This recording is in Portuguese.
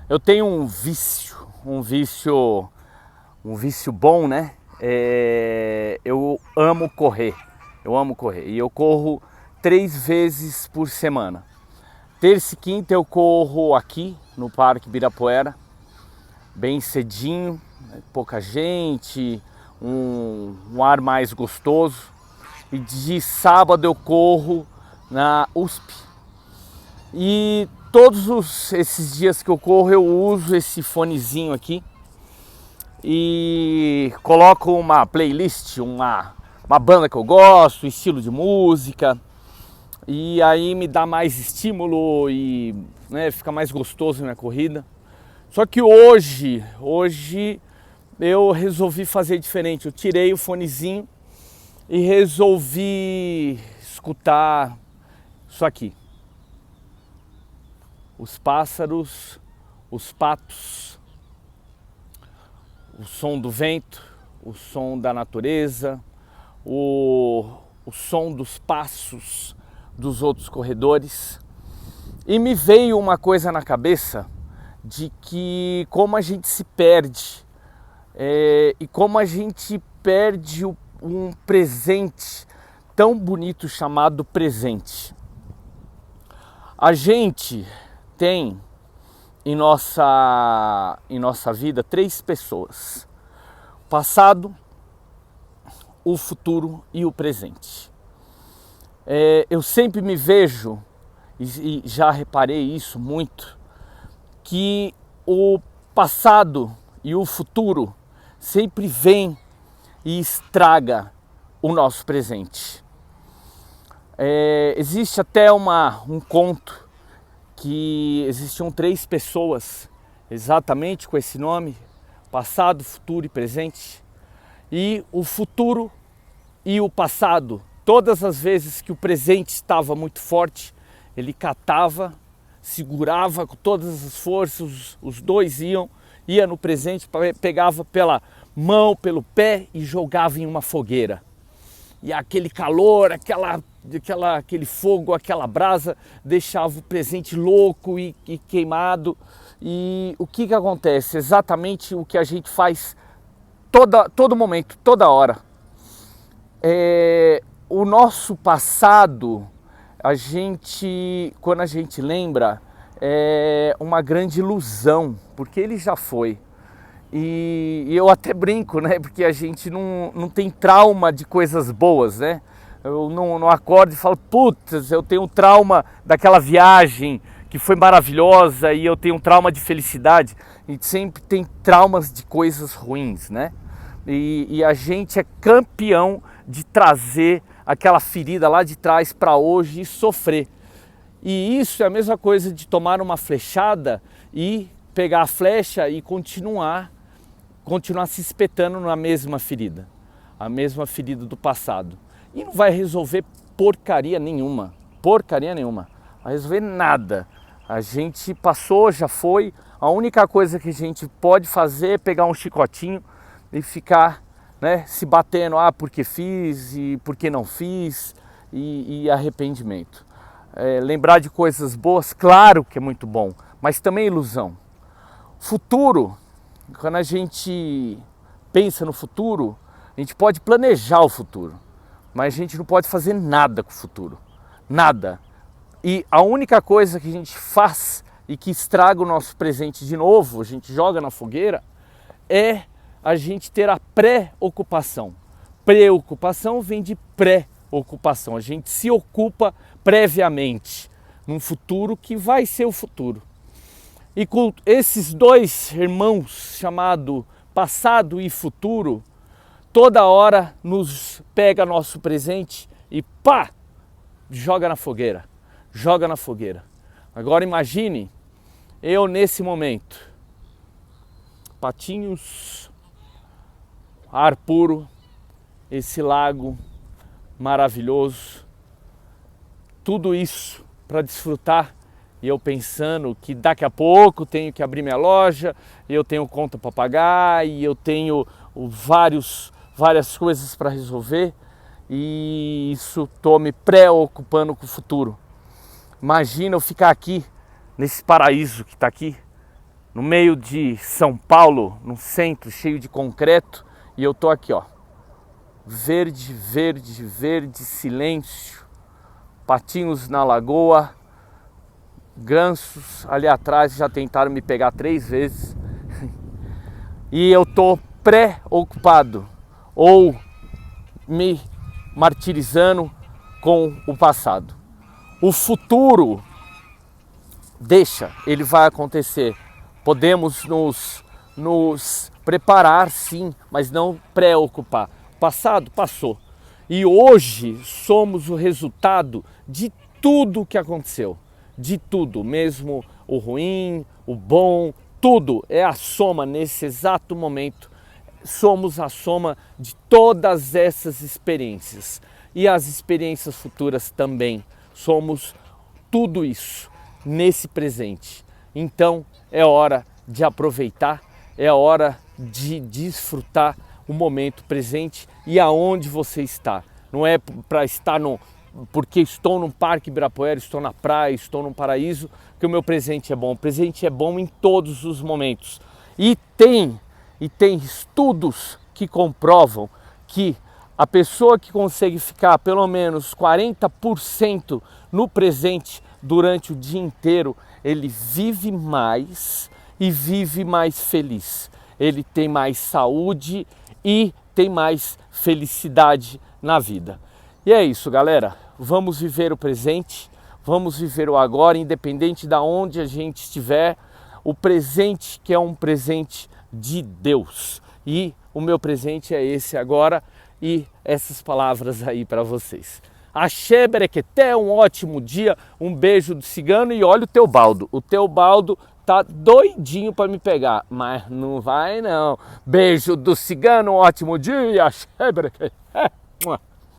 Eu tenho um vício bom, né? Eu amo correr, e eu corro 3 vezes por semana. Terça e quinta eu corro aqui no Parque Ibirapuera, bem cedinho, né? Pouca gente, um ar mais gostoso. E de sábado eu corro na USP. E esses dias que eu corro eu uso esse fonezinho aqui e coloco uma playlist, uma banda que eu gosto, estilo de música, e aí me dá mais estímulo e, né, fica mais gostoso na minha corrida. Só que hoje eu resolvi fazer diferente. Eu tirei o fonezinho e resolvi escutar isso aqui. Os pássaros, os patos, o som do vento, o som da natureza, o som dos passos dos outros corredores. E me veio uma coisa na cabeça de que como a gente se perde e como a gente perde um presente tão bonito chamado presente. A gente tem em nossa vida 3 pessoas: o passado, o futuro e o presente. Eu sempre me vejo, e já reparei isso muito, que o passado e o futuro sempre vem e estraga o nosso presente. Existe até um conto que existiam 3 pessoas exatamente com esse nome: passado, futuro e presente. E o futuro e o passado, todas as vezes que o presente estava muito forte, ele catava, segurava com todas as forças, os dois ia no presente, pegava pela mão, pelo pé e jogava em uma fogueira. E aquele calor, aquele fogo, aquela brasa deixava o presente louco e queimado. E o que acontece? Exatamente o que a gente faz todo momento, toda hora. O nosso passado, quando a gente lembra, é uma grande ilusão, porque ele já foi. E eu até brinco, né? Porque a gente não tem trauma de coisas boas, né? Eu não acordo e falo, putz, eu tenho um trauma daquela viagem que foi maravilhosa e eu tenho um trauma de felicidade. A gente sempre tem traumas de coisas ruins, né? E a gente é campeão de trazer aquela ferida lá de trás para hoje e sofrer. E isso é a mesma coisa de tomar uma flechada e pegar a flecha e continuar se espetando na mesma ferida, a mesma ferida do passado. E não vai resolver porcaria nenhuma, não vai resolver nada. A gente passou, já foi, a única coisa que a gente pode fazer é pegar um chicotinho e ficar, né, se batendo, porque fiz e porque não fiz, e arrependimento. Lembrar de coisas boas, claro que é muito bom, mas também é ilusão. Futuro, quando a gente pensa no futuro, a gente pode planejar o futuro, mas a gente não pode fazer nada com o futuro, nada. E a única coisa que a gente faz e que estraga o nosso presente de novo, a gente joga na fogueira, é a gente ter a pré-ocupação. Preocupação vem de pré-ocupação, a gente se ocupa previamente num futuro que vai ser o futuro. E com esses 2 irmãos, chamado passado e futuro, toda hora nos pega nosso presente e pá, joga na fogueira, joga na fogueira. Agora imagine eu nesse momento, patinhos, ar puro, esse lago maravilhoso, tudo isso para desfrutar. E eu pensando que daqui a pouco tenho que abrir minha loja, eu tenho conta para pagar e eu tenho várias coisas para resolver, e isso estou me preocupando com o futuro. Imagina eu ficar aqui, nesse paraíso que está aqui, no meio de São Paulo, num centro cheio de concreto, e eu tô aqui, ó, verde, verde, verde, silêncio, patinhos na lagoa, gansos ali atrás já tentaram me pegar 3 vezes, e eu tô preocupado ou me martirizando com o passado. O futuro deixa, ele vai acontecer. Podemos nos preparar, sim, mas não preocupar. O passado passou. E hoje somos o resultado de tudo que aconteceu. De tudo, mesmo o ruim, o bom, tudo é a soma nesse exato momento. Somos a soma de todas essas experiências. E as experiências futuras também. Somos tudo isso nesse presente. Então é hora de aproveitar, é hora de desfrutar o momento presente e aonde você está. Não é para estar porque estou num parque Ibirapuera, estou na praia, estou num paraíso, que o meu presente é bom. O presente é bom em todos os momentos. E tem estudos que comprovam que a pessoa que consegue ficar pelo menos 40% no presente durante o dia inteiro, ele vive mais e vive mais feliz. Ele tem mais saúde e tem mais felicidade na vida. E é isso, galera. Vamos viver o presente, vamos viver o agora, independente de onde a gente estiver. O presente que é um presente de Deus. E o meu presente é esse agora e essas palavras aí para vocês. Axé, berequeté, um ótimo dia, um beijo do cigano e olha o Teobaldo. O Teobaldo tá doidinho para me pegar, mas não vai não. Beijo do cigano, um ótimo dia, axé, berequeté.